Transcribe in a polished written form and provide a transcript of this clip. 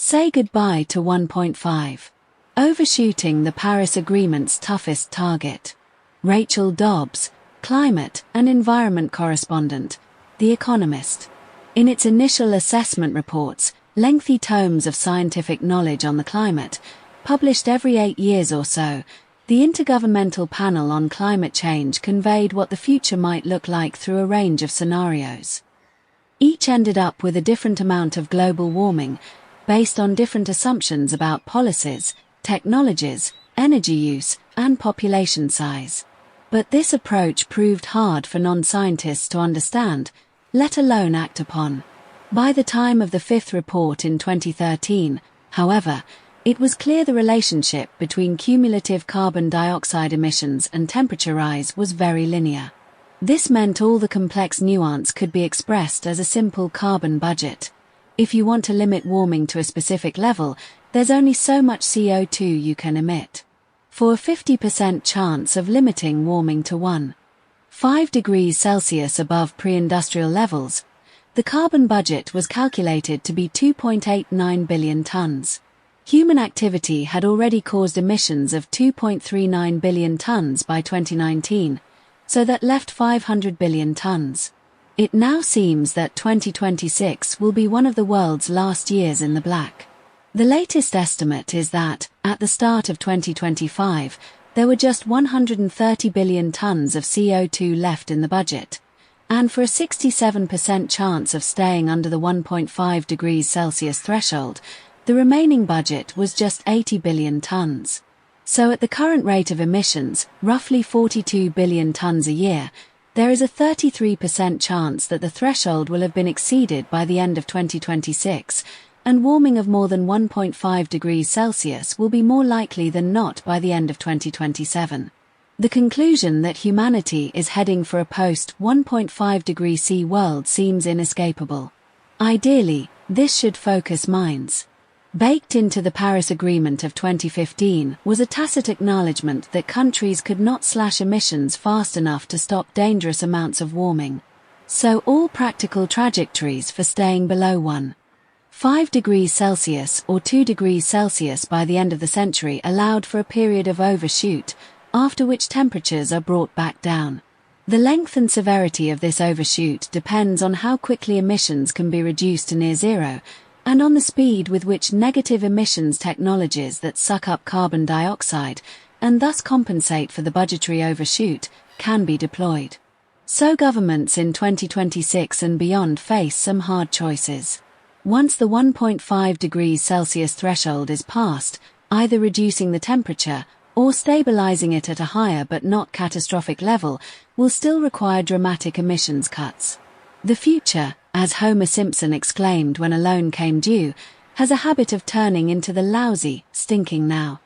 Say goodbye to 1.5. Overshooting the Paris Agreement's toughest target. Rachel Dobbs, climate and environment correspondent, The Economist. In its initial assessment reports, lengthy tomes of scientific knowledge on the climate, published every 8 years or so, the Intergovernmental Panel on Climate Change conveyed what the future might look like through a range of scenarios. Each ended up with a different amount of global warming, based on different assumptions about policies, technologies, energy use, and population size. But this approach proved hard for non-scientists to understand, let alone act upon. By the time of the fifth report in 2013, however, it was clear the relationship between cumulative carbon dioxide emissions and temperature rise was very linear. This meant all the complex nuance could be expressed as a simple carbon budget. If you want to limit warming to a specific level, there's only so much CO2 you can emit. For a 50% chance of limiting warming to 1.5 degrees Celsius above pre-industrial levels, the carbon budget was calculated to be 2.89 billion tons. Human activity had already caused emissions of 2.39 billion tons by 2019, so that left 500 billion tons. It now seems that 2026 will be one of the world's last years in the black. The latest estimate is that, at the start of 2025, there were just 130 billion tons of CO2 left in the budget, and for a 67% chance of staying under the 1.5 degrees Celsius threshold, the remaining budget was just 80 billion tons. So at the current rate of emissions, roughly 42 billion tons a year, there is a 33% chance that the threshold will have been exceeded by the end of 2026, and warming of more than 1.5 degrees Celsius will be more likely than not by the end of 2027. The conclusion that humanity is heading for a post-1.5 degree C world seems inescapable. Ideally, this should focus minds. Baked into the Paris Agreement of 2015 was a tacit acknowledgement that countries could not slash emissions fast enough to stop dangerous amounts of warming. So all practical trajectories for staying below 1.5 degrees Celsius or 2 degrees Celsius by the end of the century allowed for a period of overshoot, after which temperatures are brought back down. The length and severity of this overshoot depends on how quickly emissions can be reduced to near zero, and on the speed with which negative emissions technologies that suck up carbon dioxide, and thus compensate for the budgetary overshoot, can be deployed. So governments in 2026 and beyond face some hard choices. Once the 1.5 degrees Celsius threshold is passed, either reducing the temperature, or stabilizing it at a higher but not catastrophic level, will still require dramatic emissions cuts. The future, as Homer Simpson exclaimed when a loan came due, has a habit of turning into the lousy, stinking now.